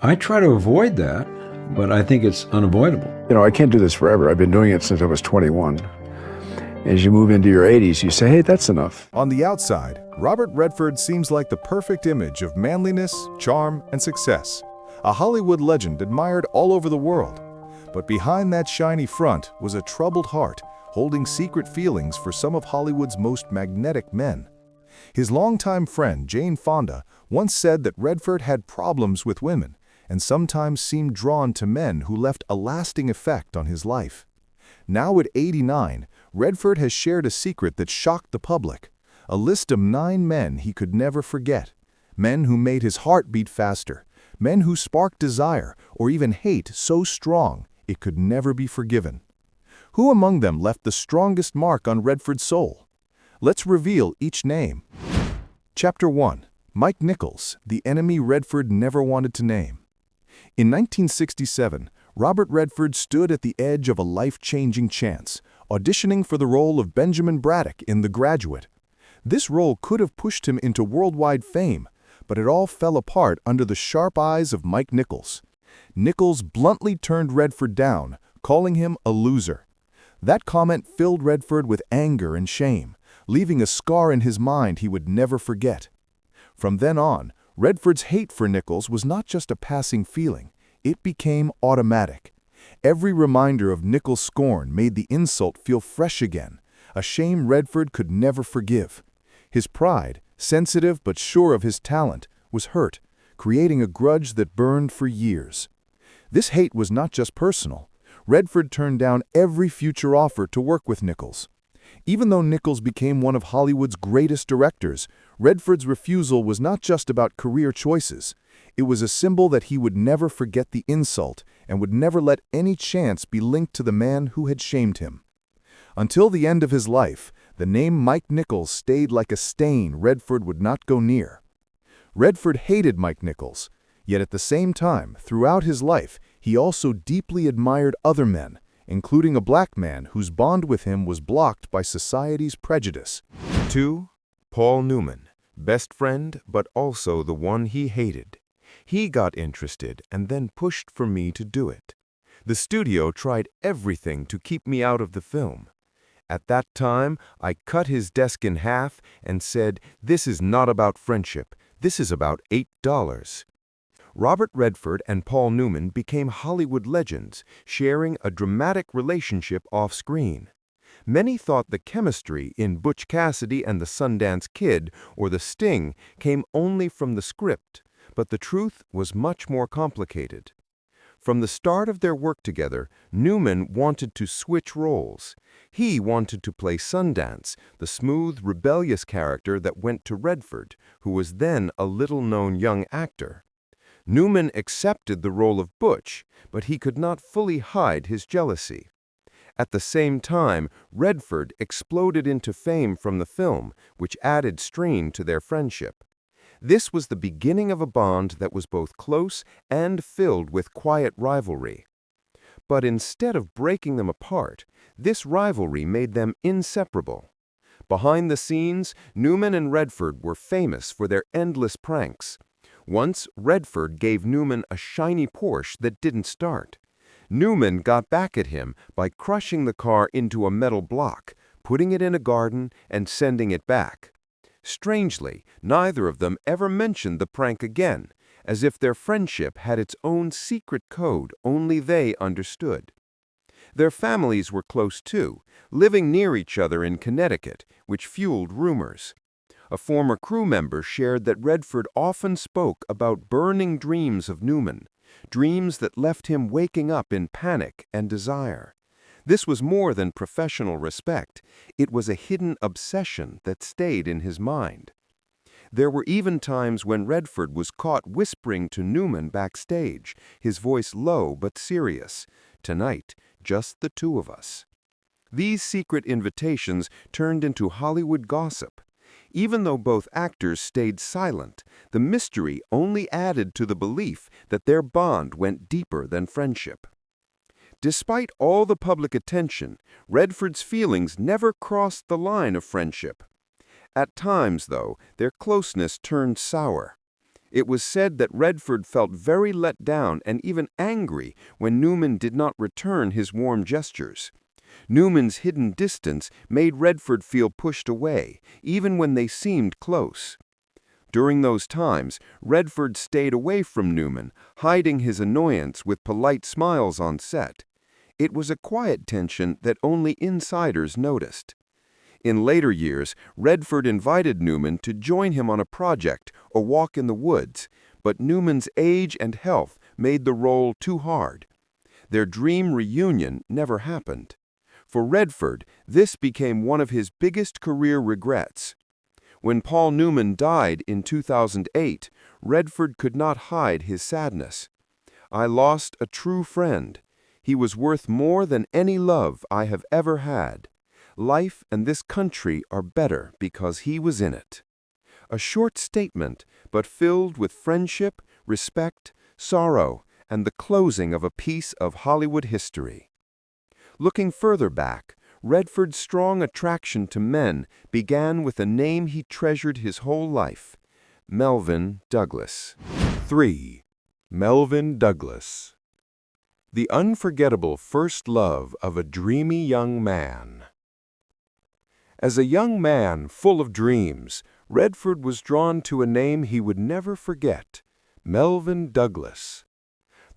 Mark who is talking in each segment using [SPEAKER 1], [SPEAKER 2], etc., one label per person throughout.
[SPEAKER 1] I try to avoid that, but I think it's unavoidable.
[SPEAKER 2] You know, I can't do this forever. I've been doing it since I was 21. As you move into your 80s, you say, hey, that's enough.
[SPEAKER 3] On the outside, Robert Redford seems like the perfect image of manliness, charm, and success. A Hollywood legend admired all over the world. But behind that shiny front was a troubled heart, holding secret feelings for some of Hollywood's most magnetic men. His longtime friend, Jane Fonda, once said that Redford had problems with women and sometimes seemed drawn to men who left a lasting effect on his life. Now at 89, Redford has shared a secret that shocked the public, a list of 9 men he could never forget, men who made his heart beat faster, men who sparked desire or even hate so strong it could never be forgiven. Who among them left the strongest mark on Redford's soul? Let's reveal each name. Chapter 1. Mike Nichols, the enemy Redford never wanted to name. In 1967, Robert Redford stood at the edge of a life-changing chance, auditioning for the role of Benjamin Braddock in The Graduate. This role could have pushed him into worldwide fame, but it all fell apart under the sharp eyes of Mike Nichols. Nichols bluntly turned Redford down, calling him a loser. That comment filled Redford with anger and shame, leaving a scar in his mind he would never forget. From then on, Redford's hate for Nichols was not just a passing feeling, it became automatic. Every reminder of Nichols' scorn made the insult feel fresh again, a shame Redford could never forgive. His pride, sensitive but sure of his talent, was hurt, creating a grudge that burned for years. This hate was not just personal. Redford turned down every future offer to work with Nichols. Even though Nichols became one of Hollywood's greatest directors, Redford's refusal was not just about career choices. It was a symbol that he would never forget the insult and would never let any chance be linked to the man who had shamed him. Until the end of his life, the name Mike Nichols stayed like a stain Redford would not go near. Redford hated Mike Nichols, yet at the same time, throughout his life, he also deeply admired other men, including a black man whose bond with him was blocked by society's prejudice.
[SPEAKER 4] 2. Paul Newman, best friend, but also the one he hated. He got interested and then pushed for me to do it. The studio tried everything to keep me out of the film. At that time, I cut his desk in half and said, "This is not about friendship. This is about $8. Robert Redford and Paul Newman became Hollywood legends, sharing a dramatic relationship off-screen. Many thought the chemistry in Butch Cassidy and the Sundance Kid or The Sting came only from the script, but the truth was much more complicated. From the start of their work together, Newman wanted to switch roles. He wanted to play Sundance, the smooth, rebellious character that went to Redford, who was then a little-known young actor. Newman accepted the role of Butch, but he could not fully hide his jealousy. At the same time, Redford exploded into fame from the film, which added strain to their friendship. This was the beginning of a bond that was both close and filled with quiet rivalry. But instead of breaking them apart, this rivalry made them inseparable. Behind the scenes, Newman and Redford were famous for their endless pranks. Once, Redford gave Newman a shiny Porsche that didn't start. Newman got back at him by crushing the car into a metal block, putting it in a garden, and sending it back. Strangely, neither of them ever mentioned the prank again, as if their friendship had its own secret code only they understood. Their families were close too, living near each other in Connecticut, which fueled rumors. A former crew member shared that Redford often spoke about burning dreams of Newman, dreams that left him waking up in panic and desire. This was more than professional respect. It was a hidden obsession that stayed in his mind. There were even times when Redford was caught whispering to Newman backstage, his voice low but serious, "Tonight, just the two of us." These secret invitations turned into Hollywood gossip. Even though both actors stayed silent, the mystery only added to the belief that their bond went deeper than friendship. Despite all the public attention, Redford's feelings never crossed the line of friendship. At times, though, their closeness turned sour. It was said that Redford felt very let down and even angry when Newman did not return his warm gestures. Newman's hidden distance made Redford feel pushed away, even when they seemed close. During those times, Redford stayed away from Newman, hiding his annoyance with polite smiles on set. It was a quiet tension that only insiders noticed. In later years, Redford invited Newman to join him on a project or walk in the woods, but Newman's age and health made the role too hard. Their dream reunion never happened. For Redford, this became one of his biggest career regrets. When Paul Newman died in 2008, Redford could not hide his sadness. "I lost a true friend. He was worth more than any love I have ever had. Life and this country are better because he was in it." A short statement, but filled with friendship, respect, sorrow, and the closing of a piece of Hollywood history. Looking further back, Redford's strong attraction to men began with a name he treasured his whole life: Melvin Douglas.
[SPEAKER 3] 3. Melvin Douglas. The unforgettable first love of a dreamy young man. As a young man full of dreams, Redford was drawn to a name he would never forget: Melvin Douglas.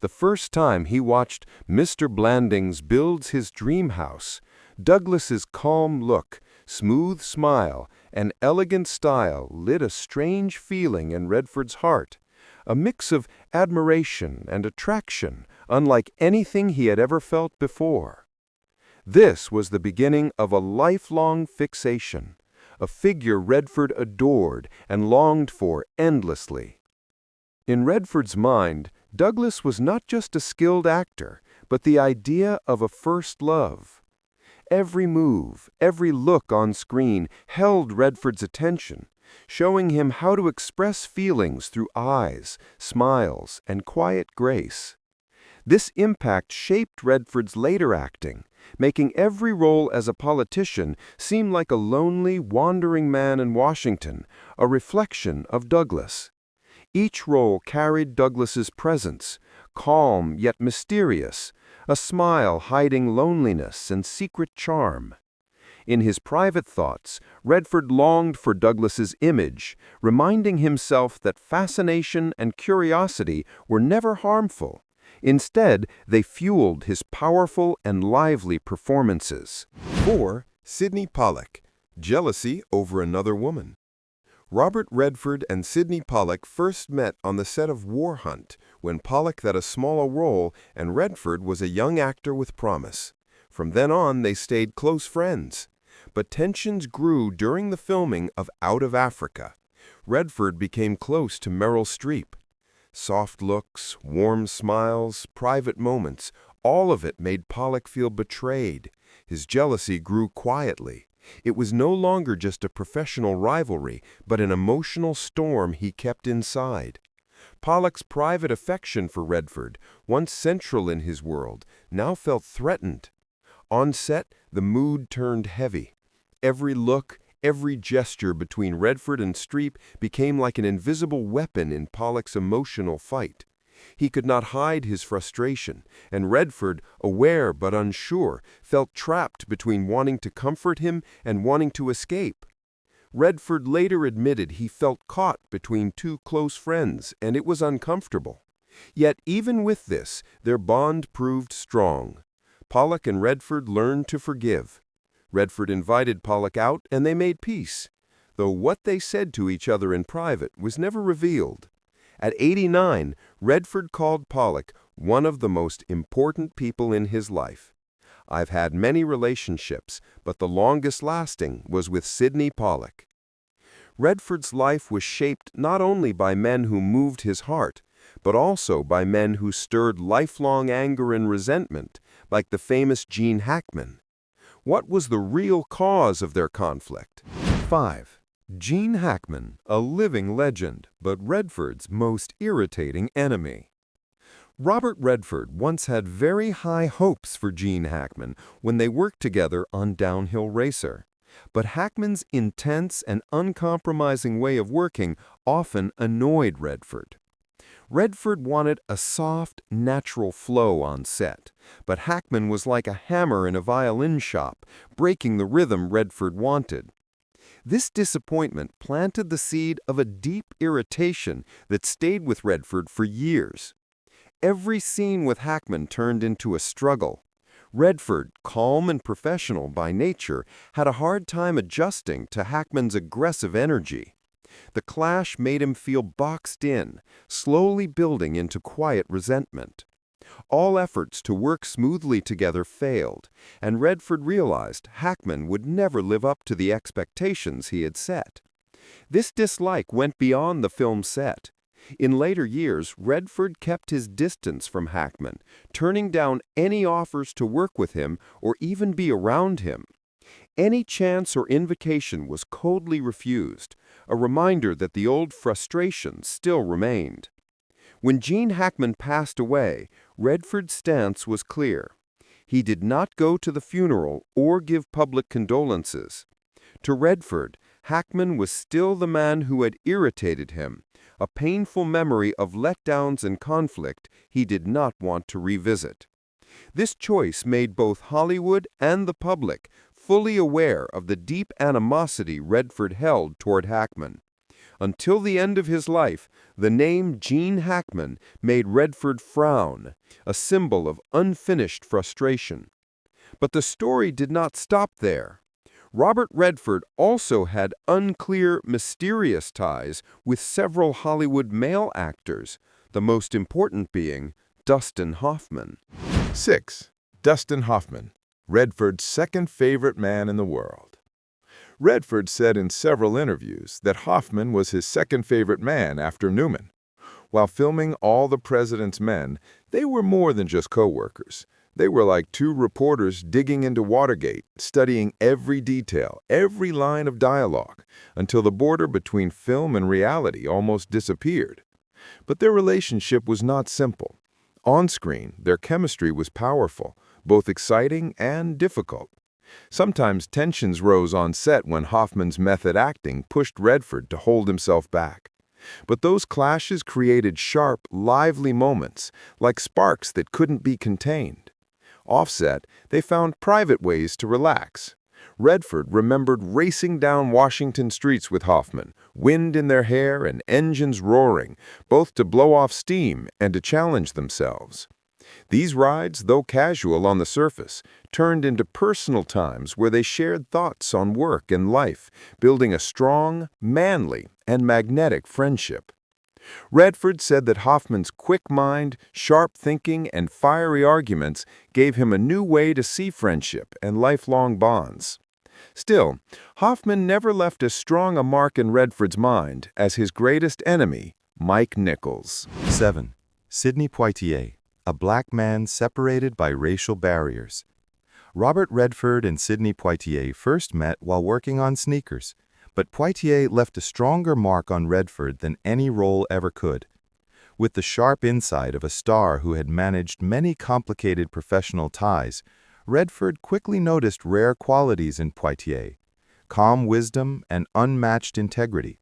[SPEAKER 3] The first time he watched Mr. Blandings builds his dream house, Douglas's calm look, smooth smile, and elegant style lit a strange feeling in Redford's heart, a mix of admiration and attraction unlike anything he had ever felt before. This was the beginning of a lifelong fixation, a figure Redford adored and longed for endlessly. In Redford's mind, Douglas was not just a skilled actor, but the idea of a first love. Every move, every look on screen held Redford's attention, showing him how to express feelings through eyes, smiles, and quiet grace. This impact shaped Redford's later acting, making every role as a politician seem like a lonely, wandering man in Washington, a reflection of Douglas. Each role carried Douglas's presence, calm yet mysterious, a smile hiding loneliness and secret charm. In his private thoughts, Redford longed for Douglas's image, reminding himself that fascination and curiosity were never harmful. Instead, they fueled his powerful and lively performances.
[SPEAKER 4] 4. Sidney Pollack. Jealousy over another woman. Robert Redford and Sidney Pollack first met on the set of War Hunt, when Pollack had a smaller role and Redford was a young actor with promise. From then on, they stayed close friends. But tensions grew during the filming of Out of Africa. Redford became close to Meryl Streep. Soft looks, warm smiles, private moments, all of it made Pollack feel betrayed. His jealousy grew quietly. It was no longer just a professional rivalry, but an emotional storm he kept inside. Pollack's private affection for Redford, once central in his world, now felt threatened. On set, the mood turned heavy. Every look, every gesture between Redford and Streep became like an invisible weapon in Pollack's emotional fight. He could not hide his frustration, and Redford, aware but unsure, felt trapped between wanting to comfort him and wanting to escape. Redford later admitted he felt caught between two close friends, and it was uncomfortable. Yet even with this, their bond proved strong. Pollack and Redford learned to forgive. Redford invited Pollack out, and they made peace, though what they said to each other in private was never revealed. At 89, Redford called Pollack one of the most important people in his life. "I've had many relationships, but the longest lasting was with Sidney Pollack." Redford's life was shaped not only by men who moved his heart, but also by men who stirred lifelong anger and resentment, like the famous Gene Hackman. What was the real cause of their conflict? 5. Gene Hackman, a living legend, but Redford's most irritating enemy. Robert Redford once had very high hopes for Gene Hackman when they worked together on Downhill Racer. But Hackman's intense and uncompromising way of working often annoyed Redford. Redford wanted a soft, natural flow on set, but Hackman was like a hammer in a violin shop, breaking the rhythm Redford wanted. This disappointment planted the seed of a deep irritation that stayed with Redford for years. Every scene with Hackman turned into a struggle. Redford, calm and professional by nature, had a hard time adjusting to Hackman's aggressive energy. The clash made him feel boxed in, slowly building into quiet resentment. All efforts to work smoothly together failed, and Redford realized Hackman would never live up to the expectations he had set. This dislike went beyond the film set. In later years, Redford kept his distance from Hackman, turning down any offers to work with him or even be around him. Any chance or invitation was coldly refused, a reminder that the old frustration still remained. When Gene Hackman passed away, Redford's stance was clear. He did not go to the funeral or give public condolences. To Redford, Hackman was still the man who had irritated him, a painful memory of letdowns and conflict he did not want to revisit. This choice made both Hollywood and the public fully aware of the deep animosity Redford held toward Hackman. Until the end of his life, the name Gene Hackman made Redford frown, a symbol of unfinished frustration. But the story did not stop there. Robert Redford also had unclear, mysterious ties with several Hollywood male actors, the most important being Dustin Hoffman.
[SPEAKER 3] 6. Dustin Hoffman, Redford's second favorite man in the world. Redford said in several interviews that Hoffman was his second favorite man after Newman. While filming All the President's Men, they were more than just co-workers. They were like two reporters digging into Watergate, studying every detail, every line of dialogue, until the border between film and reality almost disappeared. But their relationship was not simple. On screen, their chemistry was powerful, both exciting and difficult. Sometimes tensions rose on set when Hoffman's method acting pushed Redford to hold himself back. But those clashes created sharp, lively moments, like sparks that couldn't be contained. Offset, they found private ways to relax. Redford remembered racing down Washington streets with Hoffman, wind in their hair and engines roaring, both to blow off steam and to challenge themselves. These rides, though casual on the surface, turned into personal times where they shared thoughts on work and life, building a strong, manly, and magnetic friendship. Redford said that Hoffman's quick mind, sharp thinking, and fiery arguments gave him a new way to see friendship and lifelong bonds. Still, Hoffman never left as strong a mark in Redford's mind as his greatest enemy, Mike Nichols.
[SPEAKER 4] 7. Sidney Poitier, a black man separated by racial barriers. Robert Redford and Sidney Poitier first met while working on Sneakers, but Poitier left a stronger mark on Redford than any role ever could. With the sharp insight of a star who had managed many complicated professional ties, Redford quickly noticed rare qualities in Poitier: calm wisdom and unmatched integrity.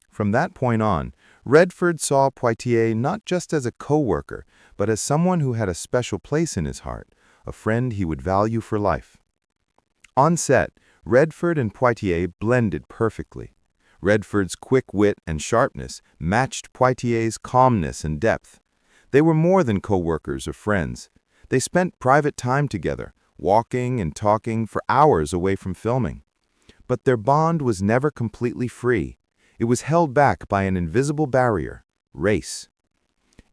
[SPEAKER 4] From that point on, Redford saw Poitier not just as a co-worker, but as someone who had a special place in his heart, a friend he would value for life. On set, Redford and Poitier blended perfectly. Redford's quick wit and sharpness matched Poitier's calmness and depth. They were more than co-workers or friends. They spent private time together, walking and talking for hours away from filming. But their bond was never completely free. It was held back by an invisible barrier: race.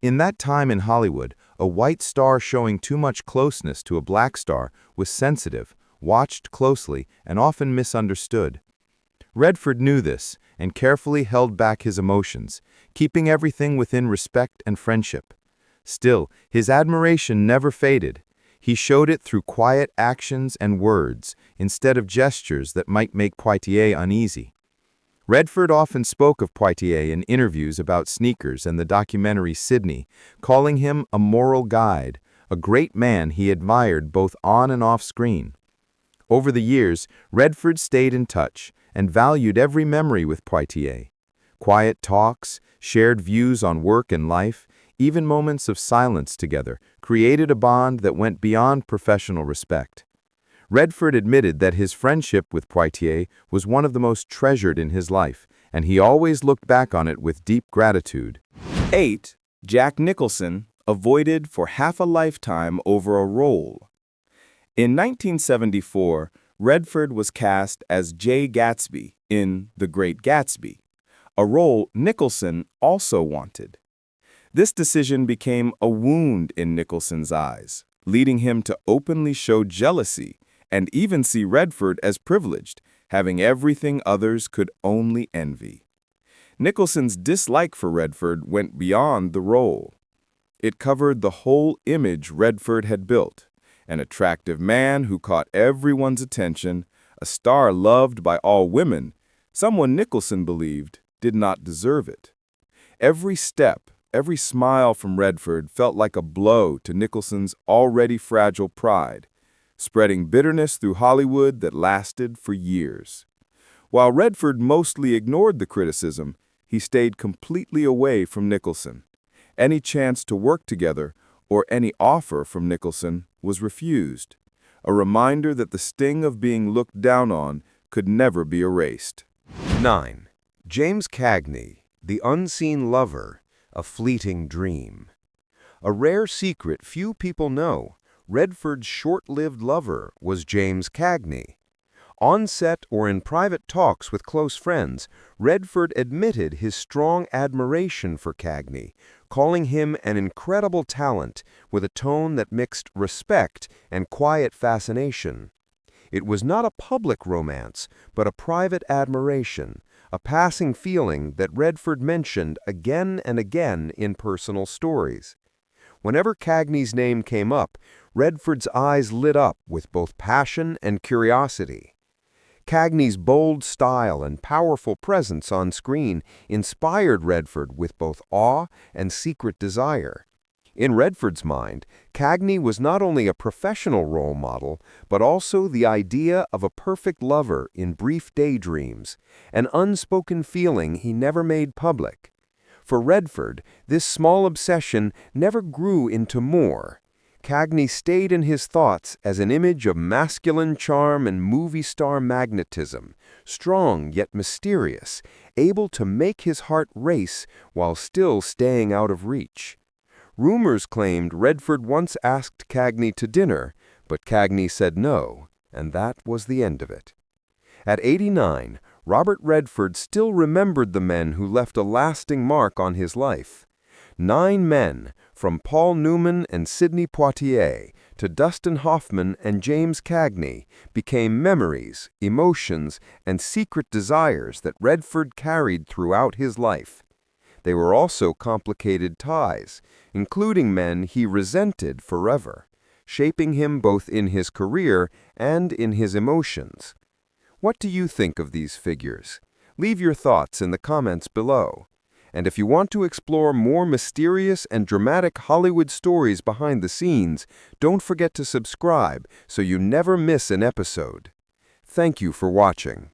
[SPEAKER 4] In that time in Hollywood, a white star showing too much closeness to a black star was sensitive, watched closely, and often misunderstood. Redford knew this and carefully held back his emotions, keeping everything within respect and friendship. Still, his admiration never faded. He showed it through quiet actions and words, instead of gestures that might make Poitier uneasy. Redford often spoke of Poitier in interviews about Sneakers and the documentary Sidney, calling him a moral guide, a great man he admired both on and off screen. Over the years, Redford stayed in touch and valued every memory with Poitier. Quiet talks, shared views on work and life, even moments of silence together created a bond that went beyond professional respect. Redford admitted that his friendship with Poitier was one of the most treasured in his life, and he always looked back on it with deep gratitude.
[SPEAKER 5] 8. Jack Nicholson avoided for half a lifetime over a role. In 1974, Redford was cast as Jay Gatsby in The Great Gatsby, a role Nicholson also wanted. This decision became a wound in Nicholson's eyes, leading him to openly show jealousy and even see Redford as privileged, having everything others could only envy. Nicholson's dislike for Redford went beyond the role. It covered the whole image Redford had built, an attractive man who caught everyone's attention, a star loved by all women, someone Nicholson believed did not deserve it. Every step, every smile from Redford felt like a blow to Nicholson's already fragile pride, spreading bitterness through Hollywood that lasted for years. While Redford mostly ignored the criticism, he stayed completely away from Nicholson. Any chance to work together or any offer from Nicholson was refused, a reminder that the sting of being looked down on could never be erased.
[SPEAKER 4] 9. James Cagney, The Unseen Lover, A Fleeting Dream. A rare secret few people know, Redford's short-lived lover was James Cagney. On set or in private talks with close friends, Redford admitted his strong admiration for Cagney, calling him an incredible talent with a tone that mixed respect and quiet fascination. It was not a public romance, but a private admiration, a passing feeling that Redford mentioned again and again in personal stories. Whenever Cagney's name came up, Redford's eyes lit up with both passion and curiosity. Cagney's bold style and powerful presence on screen inspired Redford with both awe and secret desire. In Redford's mind, Cagney was not only a professional role model, but also the idea of a perfect lover in brief daydreams, an unspoken feeling he never made public. For Redford, this small obsession never grew into more. Cagney stayed in his thoughts as an image of masculine charm and movie star magnetism, strong yet mysterious, able to make his heart race while still staying out of reach. Rumors claimed Redford once asked Cagney to dinner, but Cagney said no, and that was the end of it. At 89, Robert Redford still remembered the men who left a lasting mark on his life. 9 men, from Paul Newman and Sidney Poitier to Dustin Hoffman and James Cagney, became memories, emotions, and secret desires that Redford carried throughout his life. They were also complicated ties, including men he resented forever, shaping him both in his career and in his emotions. What do you think of these figures? Leave your thoughts in the comments below. And if you want to explore more mysterious and dramatic Hollywood stories behind the scenes, don't forget to subscribe so you never miss an episode. Thank you for watching.